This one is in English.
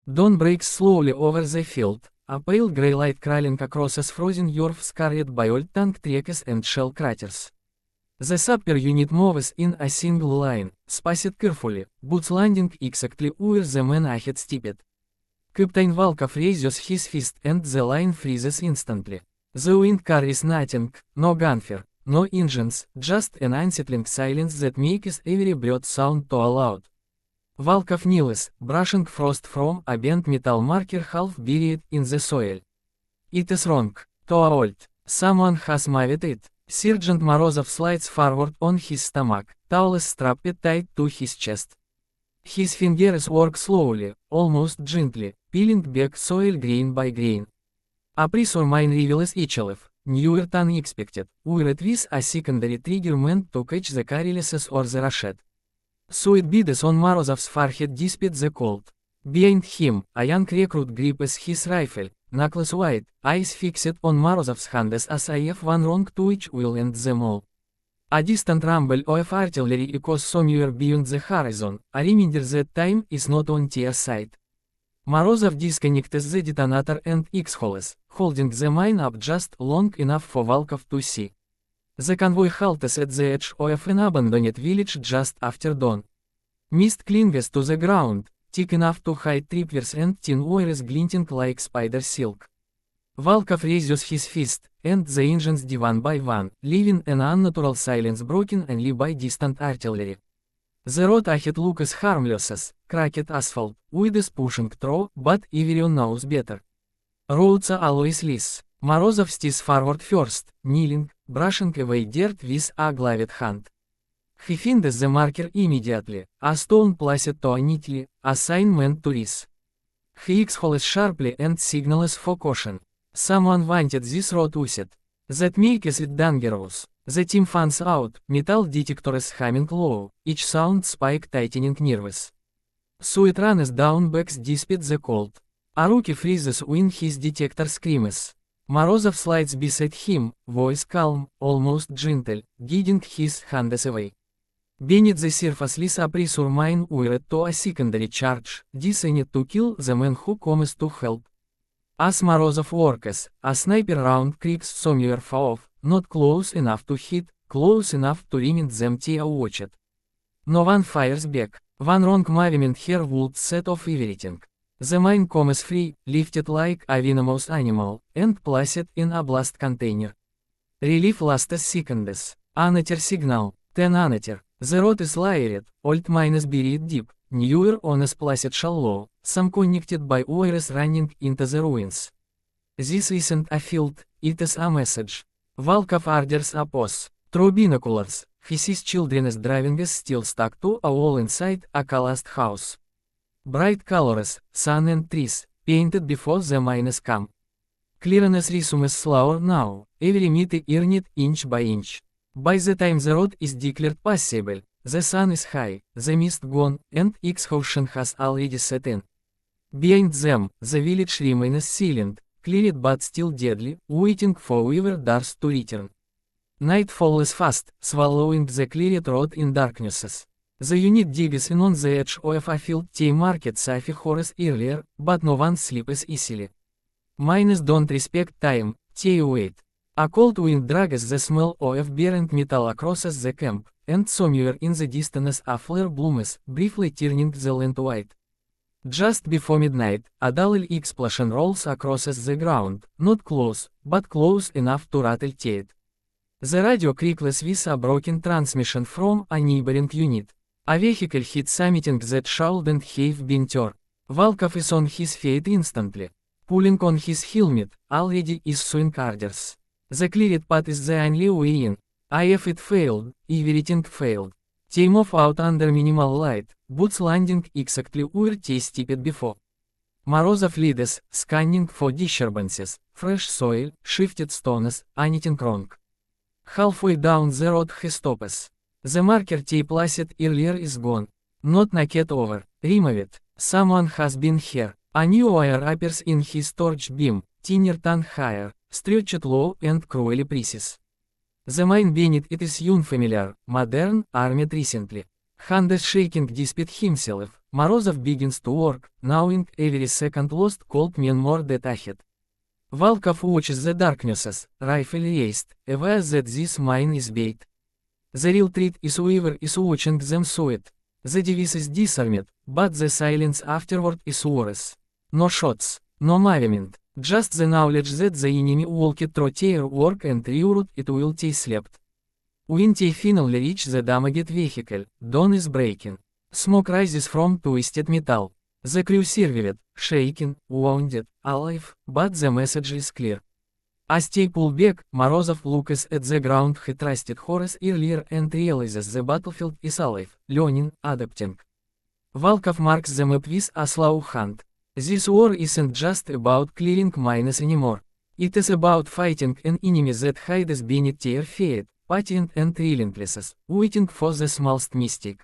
Dawn breaks slowly over the field, a pale grey light crawling across as frozen earth scarred by old tank tracks and shell craters. The sapper unit moves in a single line, spaced carefully, boots landing exactly where the man ahead stepped. Captain Volkov raises his fist and the line freezes instantly. The wind carries nothing, no gunfire, no engines, just an unsettling silence that makes every breath sound too loud. Volkov kneels, brushing frost from a bent metal marker half buried in the soil. It is wrong, too old. Someone has moved it. Sergeant Morozov slides forward on his stomach, towels strapped tight to his chest. His fingers work slowly, almost gently, peeling back soil grain by grain. A pressure mine reveals itself, newer than expected, where it with a secondary trigger meant to catch the carelessness or the ricochet. Sweat beads on Morozov's forehead despite the cold. Behind him, a young recruit grips his rifle, knuckles wide, eyes fixed on Morozov's hands as if one wrong twitch will end them all. A distant rumble of artillery echoes somewhere beyond the horizon, a reminder that time is not on their side. Morozov disconnects the detonator and exhales, holding the mine up just long enough for Volkov to see. The convoy halts at the edge of an abandoned village just after dawn. Mist clings to the ground, thick enough to hide tripwires and tin wires glinting like spider silk. Volkov raises his fist, and the engines die one by one, leaving an unnatural silence broken only by distant artillery. The road ahead looks harmless as cracked asphalt, weeds pushing through, but everyone knows better. Roads are always less. Morozov steps forward first, kneeling, brushing away dirt with a gloved hand. He finds the marker immediately, a stone placed too neatly, a sign meant to rise. He exhales sharply and signals for caution. Someone wanted this road used. That makes it dangerous. The team fans out, metal detectors humming low, each sound spike tightening nerves. Sweat runs down backs despite the cold. A rookie freezes when his detector screams. Morozov slides beside him, voice calm, almost gentle, guiding his hands away. Beneath the surface lies a pressure mine wired to a secondary charge, designed to kill the man who comes to help. As Morozov works, a sniper round creaks somewhere far off, not close enough to hit, close enough to remind them to watch it. No one fires back. One wrong movement here would set off everything. The mine comes free, lifted like a venomous animal, and placed in a blast container. Relief lasts seconds. Another signal, 10 another. The road is layered, old mines buried deep, newer ones placed shallow, some connected by wires running into the ruins. This isn't a field, it is a message. Volkov orders a pause. Through binoculars, he sees children's driving still stuck to a wall inside a collapsed house. Bright colors, sun and trees, painted before the mines come. Clearness resumes slower now, every meter earned inch by inch. By the time the road is declared passable, the sun is high, the mist gone, and exhaustion has already set in. Behind them, the village remains silent, cleared but still deadly, waiting for whoever dares to return. Night falls fast, swallowing the cleared road in darknesses. The unit digs in on the edge of a field they marked safe hours earlier, but no one sleeps easily. Mines don't respect time, they wait. A cold wind drags the smell of burnt metal across the camp, and somewhere in the distance a flare blooms, briefly turning the land white. Just before midnight, a dull explosion rolls across the ground, not close, but close enough to rattle it. The radio crackles with a broken transmission from a neighboring unit. A vehicle hits something that shouldn't have been there. Volkov is on his feet instantly. Pulling on his helmet, already issuing orders. The cleared path is the only way in. If it failed, everything failed. They move out under minimal light, boots landing exactly where they stepped before. Morozov leads, scanning for disturbances, fresh soil, shifted stones, anything wrong. Halfway down the road he stops. The marker they placed earlier is gone. Not knocked over, removed. Someone has been here. A new wire appears in his torch beam, thinner than higher, stretched low and cruelly precise. The mine beneath it is unfamiliar, modern, armed recently. Hand is shaking despite himself, Morozov begins to work, knowing every second lost cold mean more death ahead. Volkov watches the darknesses, rifle raised, aware that this mine is bait. The real threat is whoever is watching them saw it. The device is disarmed, but the silence afterward is worse. No shots, no movement, just the knowledge that the enemy walked through their work and rerouted it while they slept. When they finally reach the damaged vehicle, dawn is breaking. Smoke rises from twisted metal. The crew survived, shaken, wounded, alive, but the message is clear. As they pull back, Morozov looks at the ground he trusted Horace earlier and realizes the battlefield is alive, learning, adapting. Volkov marks the map with a slow hand. This war isn't just about clearing mines anymore. It is about fighting an enemy that hides beneath their feet, patient and relentless, waiting for the smallest mistake.